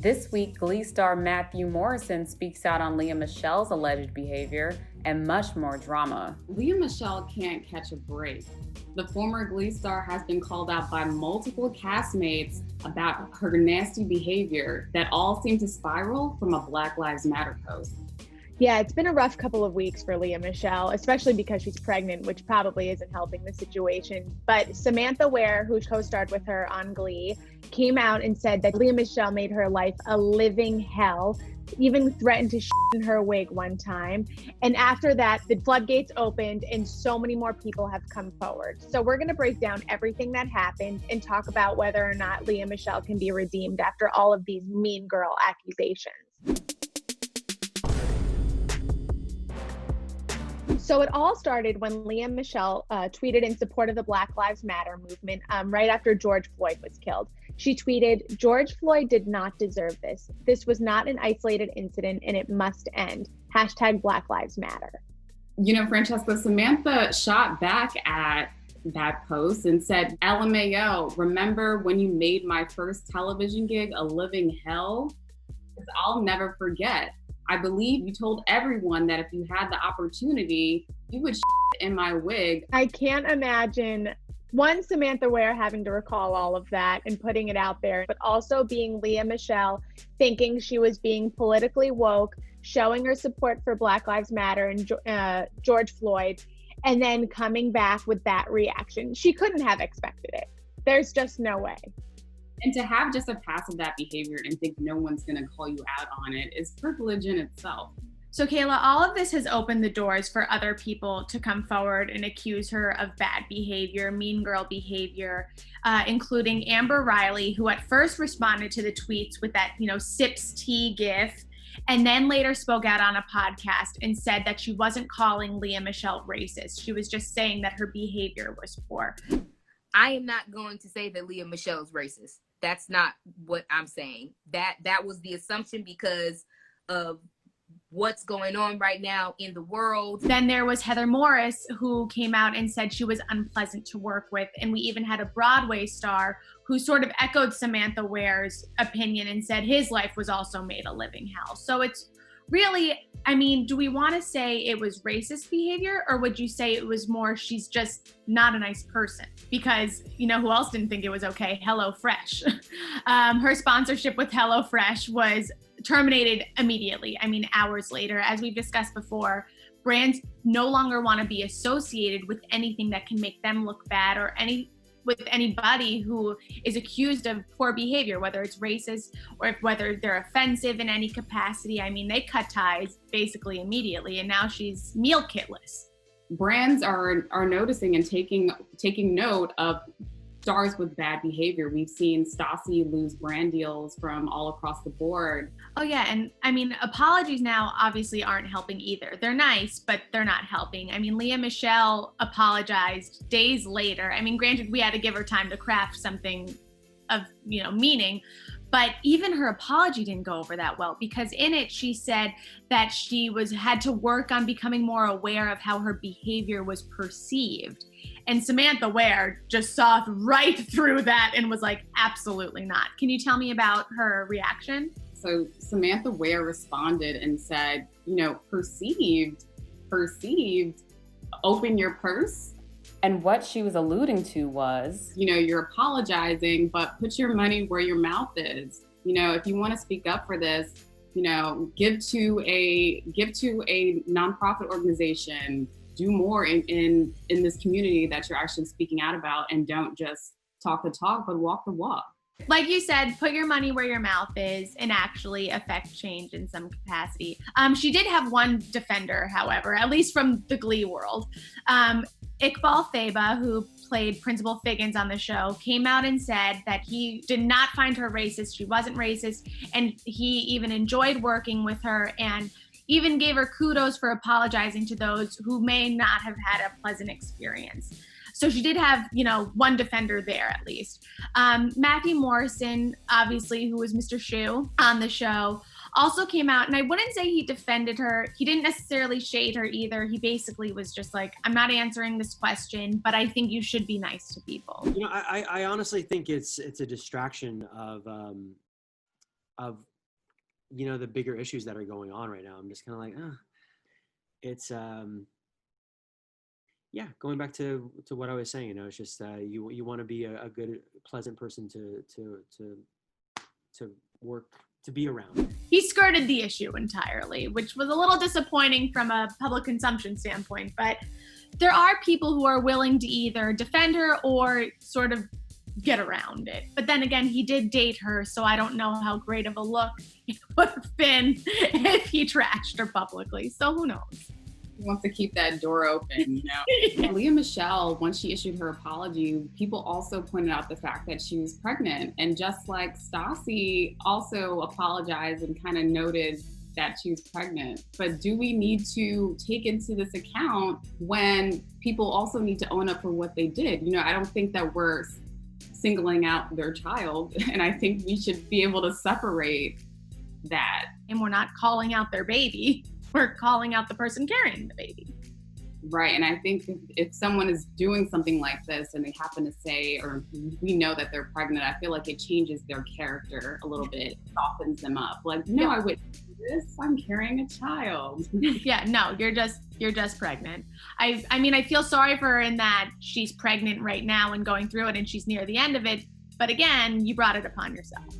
This week, Glee star Matthew Morrison speaks out on Lea Michele's alleged behavior and much more drama. Lea Michele can't catch a break. The former Glee star has been called out by multiple castmates about her nasty behavior that all seem to spiral from a Black Lives Matter post. Yeah, it's been a rough couple of weeks for Lea Michele, especially because she's pregnant, which probably isn't helping the situation. But Samantha Ware, who co-starred with her on Glee, came out and said that Lea Michele made her life a living hell, even threatened to shit in her wig one time. And after that, the floodgates opened and so many more people have come forward. So we're going to break down everything that happened and talk about whether or not Lea Michele can be redeemed after all of these mean girl accusations. So it all started when Lea Michele tweeted in support of the Black Lives Matter movement right after George Floyd was killed. She tweeted, "George Floyd did not deserve this. This was not an isolated incident and it must end. Hashtag Black Lives Matter." You know, Francesca, Samantha shot back at that post and said, "LMAO, remember when you made my first television gig a living hell? Because I'll never forget. I believe you told everyone that if you had the opportunity, you would in my wig." I can't imagine, one, Samantha Ware having to recall all of that and putting it out there, but also being Lea Michele, thinking she was being politically woke, showing her support for Black Lives Matter and George Floyd, and then coming back with that reaction. She couldn't have expected it. There's just no way. And to have just a pass of that behavior and think no one's going to call you out on it is privilege in itself. So Kayla, all of this has opened the doors for other people to come forward and accuse her of bad behavior, mean girl behavior, including Amber Riley, who at first responded to the tweets with that, sips tea gif, and then later spoke out on a podcast and said that she wasn't calling Lea Michele racist. She was just saying that her behavior was poor. I am not going to say that Lea Michele is racist. That's not what I'm saying. That was the assumption because of what's going on right now in the world. Then there was Heather Morris, who came out and said she was unpleasant to work with. And we even had a Broadway star who sort of echoed Samantha Ware's opinion and said his life was also made a living hell. So it's really, do we want to say it was racist behavior, or would you say it was more she's just not a nice person? Because who else didn't think it was okay? HelloFresh. Her sponsorship with HelloFresh was terminated immediately. Hours later. As we've discussed before, brands no longer want to be associated with anything that can make them look bad or with anybody who is accused of poor behavior, whether it's racist or whether they're offensive in any capacity. They cut ties basically immediately, and now she's meal kitless. Brands are noticing and taking note of stars with bad behavior. We've seen Stassi lose brand deals from all across the board. Oh yeah, and apologies now obviously aren't helping either. They're nice, but they're not helping. Lea Michele apologized days later. Granted, we had to give her time to craft something of, meaning, but even her apology didn't go over that well, because in it she said that she had to work on becoming more aware of how her behavior was perceived. And Samantha Ware just saw right through that and was like, absolutely not. Can you tell me about her reaction? So Samantha Ware responded and said, perceived, open your purse. And what she was alluding to was, you're apologizing, but put your money where your mouth is. If you want to speak up for this, give to a nonprofit organization. Do more in this community that you're actually speaking out about, and don't just talk the talk, but walk the walk. Like you said, put your money where your mouth is and actually affect change in some capacity. She did have one defender, however, at least from the Glee world. Iqbal Theba, who played Principal Figgins on the show, came out and said that he did not find her racist. She wasn't racist, and he even enjoyed working with her and even gave her kudos for apologizing to those who may not have had a pleasant experience. So she did have, one defender there at least. Matthew Morrison, obviously, who was Mr. Shoe on the show, also came out, and I wouldn't say he defended her. He didn't necessarily shade her either. He basically was just like, I'm not answering this question, but I think you should be nice to people. I honestly think it's a distraction of you know, the bigger issues that are going on right now. I'm just kind of like, it's, yeah, going back to what I was saying, you know, it's just, you want to be a good, pleasant person to work, to be around. He skirted the issue entirely, which was a little disappointing from a public consumption standpoint, but there are people who are willing to either defend her or sort of get around it. But then again, he did date her, so I don't know how great of a look it would have been if he trashed her publicly. So who knows? He wants to keep that door open, you know. Lea Michele, when she issued her apology, people also pointed out the fact that she was pregnant. And just like Stassi also apologized and kind of noted that she was pregnant. But do we need to take into this account when people also need to own up for what they did? You know, I don't think that we're singling out their child. And I think we should be able to separate that. And we're not calling out their baby. We're calling out the person carrying the baby. Right, and I think if someone is doing something like this and they happen to say, or we know that they're pregnant, I feel like it changes their character a little bit, softens them up. Like, no, I wouldn't do this. I'm carrying a child. Yeah, no, you're just pregnant. I mean, I feel sorry for her in that she's pregnant right now and going through it and she's near the end of it. But again, you brought it upon yourself.